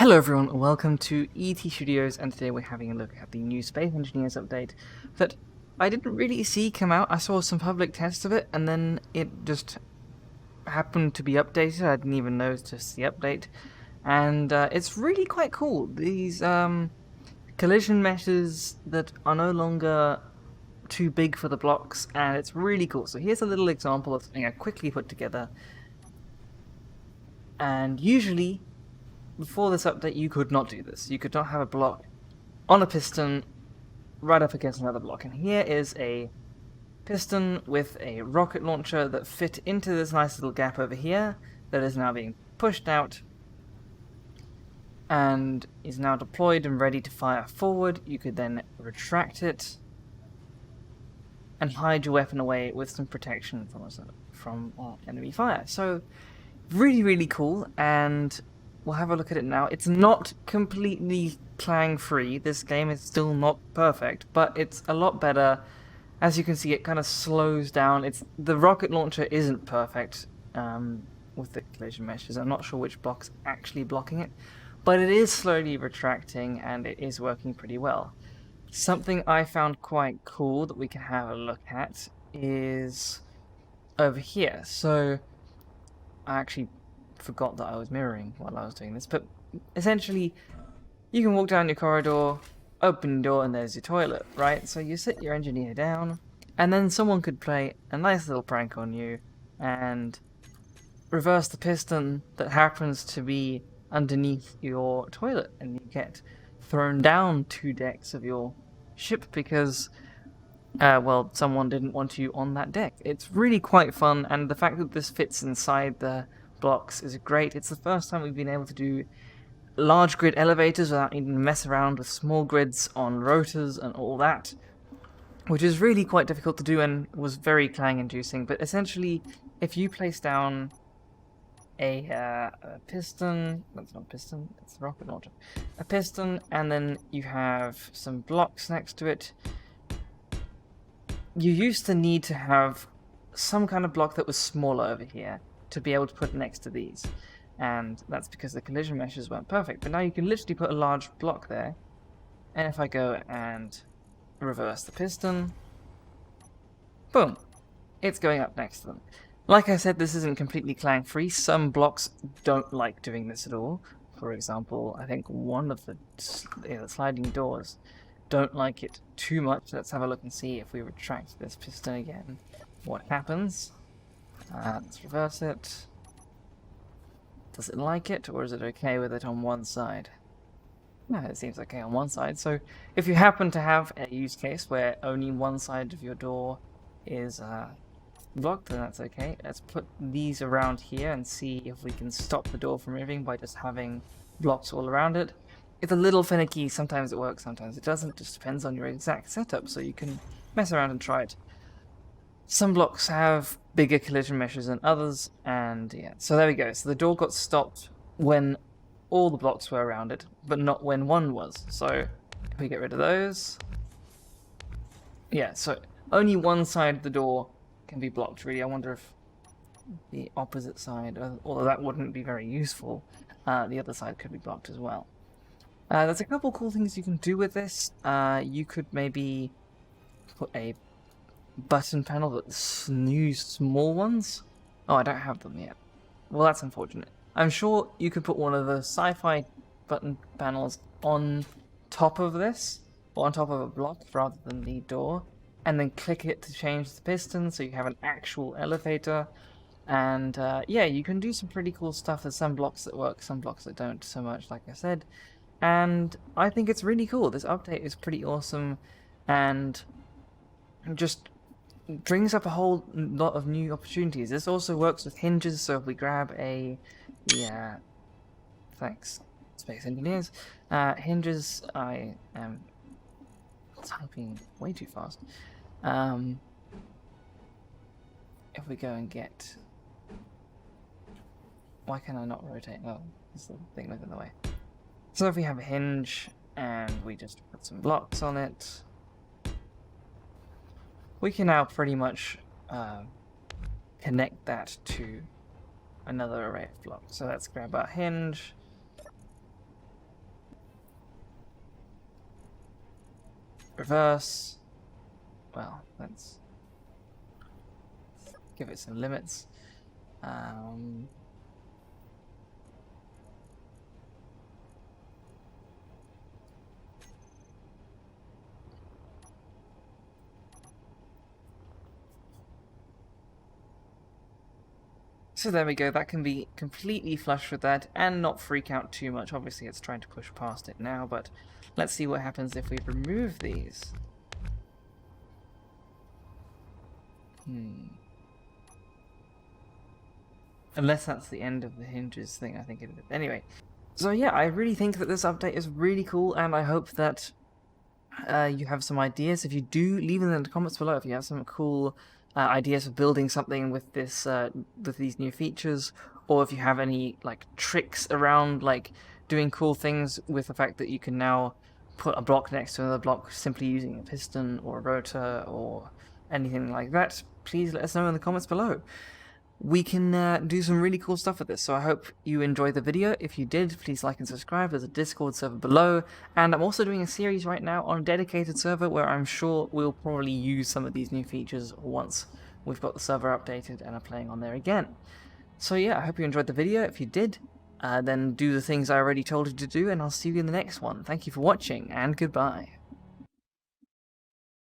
Hello everyone, welcome to ET Studios, and today we're having a look at the new Space Engineers update that I didn't really see come out. I saw some public tests of it, and then it just happened to be updated. I didn't even notice the update, and it's really quite cool. These collision meshes that are no longer too big for the blocks, and it's really cool. So here's a little example of something I quickly put together, and usually before this update, you could not do this. You could not have a block on a piston right up against another block. And here is a piston with a rocket launcher that fit into this nice little gap over here that is now being pushed out and is now deployed and ready to fire forward. You could then retract it and hide your weapon away with some protection from enemy fire. So really, really cool, and we'll have a look at it now. It's not completely clang-free. This game is still not perfect, but it's a lot better. As you can see, it kind of slows down. The rocket launcher isn't perfect with the collision meshes. I'm not sure which block's actually blocking it, but it is slowly retracting, and it is working pretty well. Something I found quite cool that we can have a look at is over here. So I actually forgot that I was mirroring while I was doing this, but essentially you can walk down your corridor, open the door, and there's your toilet, right? So you sit your engineer down, and then someone could play a nice little prank on you and reverse the piston that happens to be underneath your toilet, and you get thrown down 2 decks of your ship because well, someone didn't want you on that deck. It's really quite fun, and the fact that this fits inside the blocks is great. It's the first time we've been able to do large grid elevators without needing to mess around with small grids on rotors and all that, which is really quite difficult to do and was very clang-inducing. But essentially, if you place down a piston, that's not a piston, it's a rocket launcher, a piston, and then you have some blocks next to it, you used to need to have some kind of block that was smaller over here to be able to put next to these, and that's because the collision meshes weren't perfect. But now you can literally put a large block there, and if I go and reverse the piston, boom, it's going up next to them. Like I said, this isn't completely clang-free. Some blocks don't like doing this at all. For example, I think one of the sliding doors don't like it too much. Let's have a look and see if we retract this piston again, what happens. Let's reverse it. Does it like it, or is it okay with it on one side? No, it seems okay on one side. So if you happen to have a use case where only one side of your door is blocked, then that's okay. Let's put these around here and see if we can stop the door from moving by just having blocks all around it. It's a little finicky. Sometimes it works, sometimes it doesn't. It just depends on your exact setup, so you can mess around and try it. Some blocks have bigger collision meshes than others, and yeah, so there we go. So the door got stopped when all the blocks were around it, but not when one was. So if we get rid of those, yeah, so only one side of the door can be blocked, really. I wonder if the opposite side, although that wouldn't be very useful, the other side could be blocked as well. There's a couple cool things you can do with this. You could maybe put a button panel that's new small ones. Oh, I don't have them yet. Well, that's unfortunate. I'm sure you could put one of the sci-fi button panels on top of this, or on top of a block rather than the door, and then click it to change the piston so you have an actual elevator. And yeah, you can do some pretty cool stuff. There's some blocks that work, some blocks that don't so much, like I said. And I think it's really cool. This update is pretty awesome, and just brings up a whole lot of new opportunities. This also works with hinges, so if we grab thanks, Space Engineers. Hinges, I am typing way too fast. If we go and get... Why can I not rotate? Oh, there's the thing within the way. So if we have a hinge, and we just put some blocks on it, we can now pretty much connect that to another array of blocks. So let's grab our hinge, reverse. Well, let's give it some limits. So there we go, that can be completely flush with that and not freak out too much. Obviously it's trying to push past it now, but let's see what happens if we remove these. Unless that's the end of the hinges thing, I think it is. Anyway, so yeah, I really think that this update is really cool, and I hope that you have some ideas. If you do, leave them in the comments below if you have some cool ideas for building something with this with these new features, or if you have any like tricks around like doing cool things with the fact that you can now put a block next to another block simply using a piston or a rotor or anything like that. Please let us know in the comments below. We can do some really cool stuff with this, so I hope you enjoyed the video. If you did, please like and subscribe. There's a Discord server below, and I'm also doing a series right now on a dedicated server where I'm sure we'll probably use some of these new features once we've got the server updated and are playing on there again. So yeah, I hope you enjoyed the video. If you did, then do the things I already told you to do, and I'll see you in the next one. Thank you for watching, and goodbye.